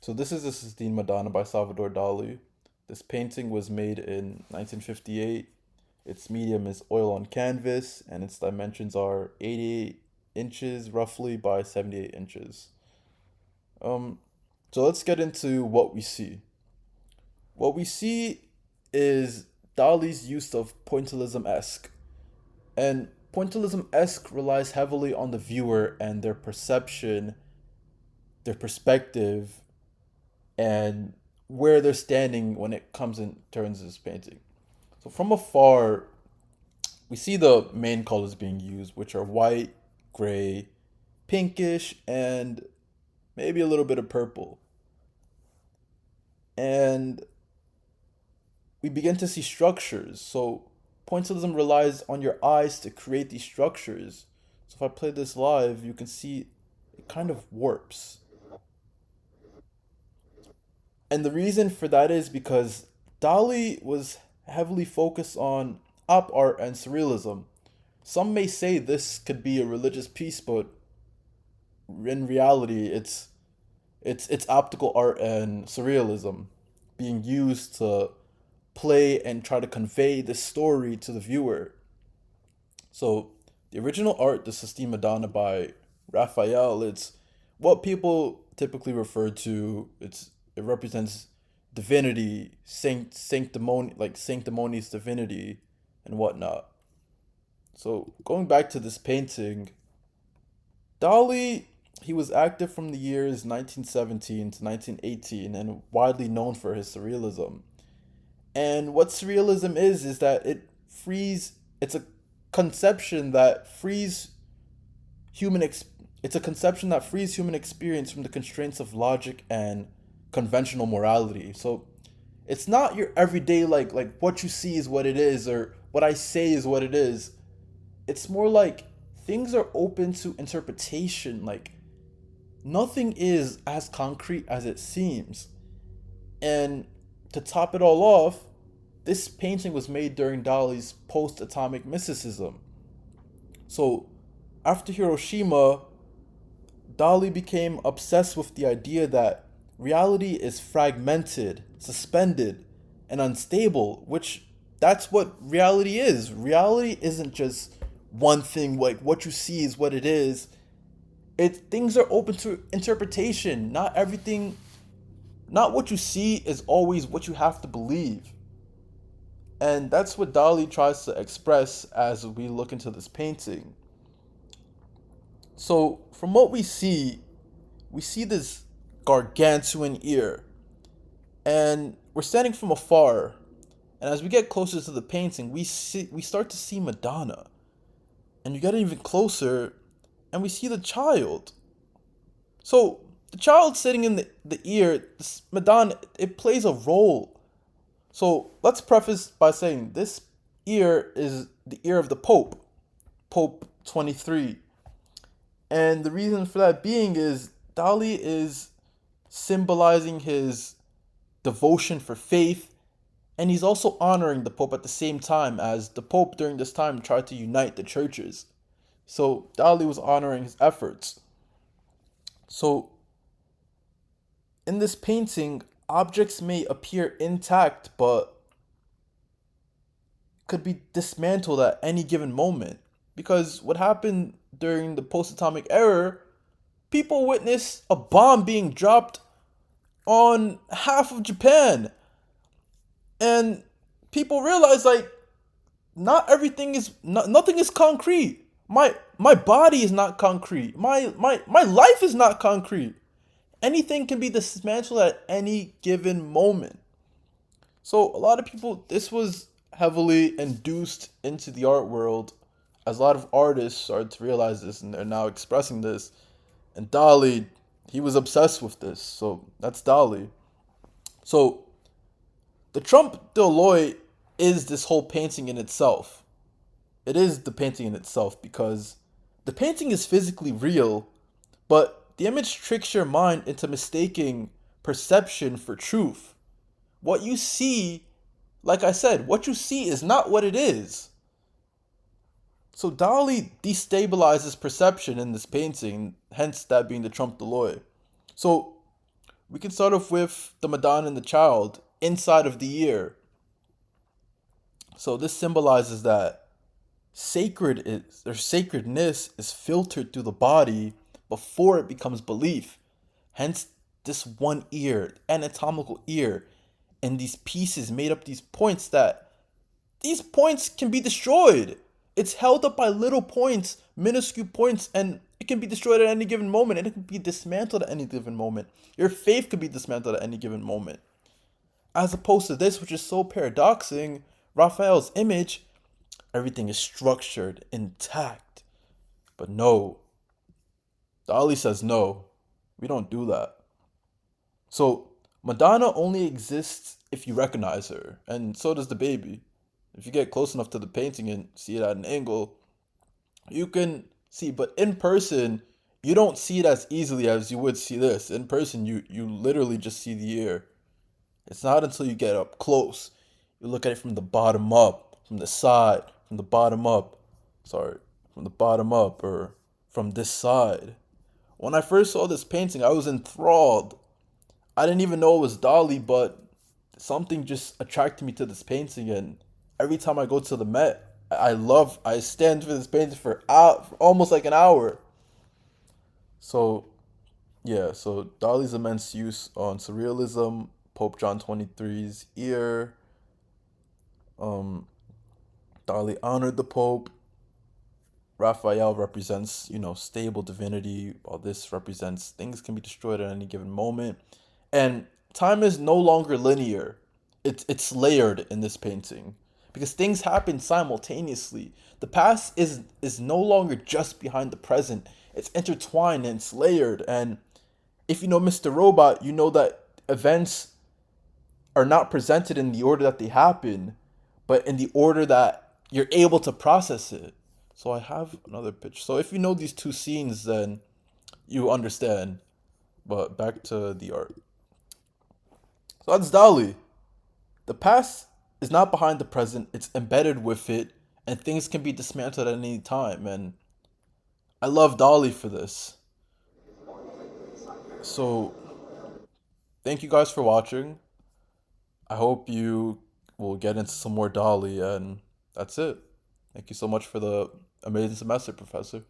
So this is the Sistine Madonna by Salvador Dali. This painting was made in 1958. Its medium is oil on canvas, and its dimensions are 88 inches roughly by 78 inches. Um, so let's get into what we see. What we see is Dali's use of pointillism-esque. And pointillism-esque relies heavily on the viewer and their perception, their perspective, and where they're standing when it comes in turns this painting. So from afar, we see the main colors being used, which are white, gray, pinkish, and maybe a little bit of purple. And we begin to see structures. So pointillism relies on your eyes to create these structures. So if I play this live, you can see it kind of warps. And the reason for that is because Dali was heavily focused on op art and surrealism. Some may say this could be a religious piece, but in reality, it's optical art and surrealism being used to play and try to convey this story to the viewer. So the original art, the Sistine Madonna by Raphael, it's what people typically refer to. It represents divinity, sanctimonious divinity, and whatnot. So going back to this painting, Dali, he was active from the years 1917 to 1918 and widely known for his surrealism. And what surrealism is that it's a conception that frees human ex, it's a conception that frees human experience from the constraints of logic and conventional morality. So it's not your everyday like what you see is what it is or what I say is what it is. It's more like things are open to interpretation. Like nothing is as concrete as it seems. And to top it all off, this painting was made during Dali's post atomic mysticism. So, after Hiroshima, Dali became obsessed with the idea that reality is fragmented, suspended, and unstable, which that's what reality is. Reality isn't just one thing, like what you see is what it is. Things are open to interpretation. Not what you see is always what you have to believe. And that's what Dali tries to express as we look into this painting. So, from what we see this gargantuan ear, and we're standing from afar. And as we get closer to the painting, we start to see Madonna, and you get even closer, and we see the child. So the child sitting in the ear, this Madonna, it plays a role. So let's preface by saying this ear is the ear of the Pope, Pope 23. And the reason for that being is Dali is symbolizing his devotion for faith, and he's also honoring the Pope at the same time, as the Pope during this time tried to unite the churches. So Dali was honoring his efforts. So in this painting, objects may appear intact but could be dismantled at any given moment. Because what happened during the post atomic era, people witnessed a bomb being dropped on half of Japan. And people realized like nothing is concrete. My body is not concrete. My life is not concrete. Anything can be dismantled at any given moment. So a lot of people, this was heavily induced into the art world as a lot of artists started to realize this and they're now expressing this. And Dali, he was obsessed with this. So that's Dali. So the Trump Deloy is this whole painting in itself. It is the painting in itself because the painting is physically real, but the image tricks your mind into mistaking perception for truth. What you see, like I said, what you see is not what it is. So Dali destabilizes perception in this painting, hence that being the Trump Deloy. So We can start off with the Madonna and the child inside of the ear. So this symbolizes that sacredness is filtered through the body before it becomes belief. Hence, this one ear, anatomical ear, and these pieces made up these points that these points can be destroyed. It's held up by little points, minuscule points, and it can be destroyed at any given moment, and it can be dismantled at any given moment. Your faith could be dismantled at any given moment. As opposed to this, which is so paradoxing, Raphael's image, everything is structured, intact. But no, Dali says no, we don't do that. So Madonna only exists if you recognize her, and so does the baby. If you get close enough to the painting and see it at an angle, you can see. But in person, you don't see it as easily as you would see this. In person, you literally just see the ear. It's not until you get up close. You look at it from the bottom up, from the side, from the bottom up. Sorry, from the bottom up or from this side. When I first saw this painting, I was enthralled. I didn't even know it was Dali, but something just attracted me to this painting. And every time I go to the Met, I stand for this painting for almost like an hour. So yeah, so Dali's immense use on surrealism, Pope John 23's ear. Um, Dali honored the Pope. Raphael represents, stable divinity, while this represents things can be destroyed at any given moment. And time is no longer linear. It's layered in this painting. Because things happen simultaneously. The past is no longer just behind the present. It's intertwined and it's layered. And if you know Mr. Robot, you know that events are not presented in the order that they happen, but in the order that you're able to process it. So I have another pitch. So if you know these two scenes, then you understand. But back to the art. So that's Dali. The past is not behind the present, it's embedded with it, and things can be dismantled at any time. And I love Dali for this. So thank you guys for watching. I hope you will get into some more Dali, and that's it. Thank you so much for the amazing semester, Professor.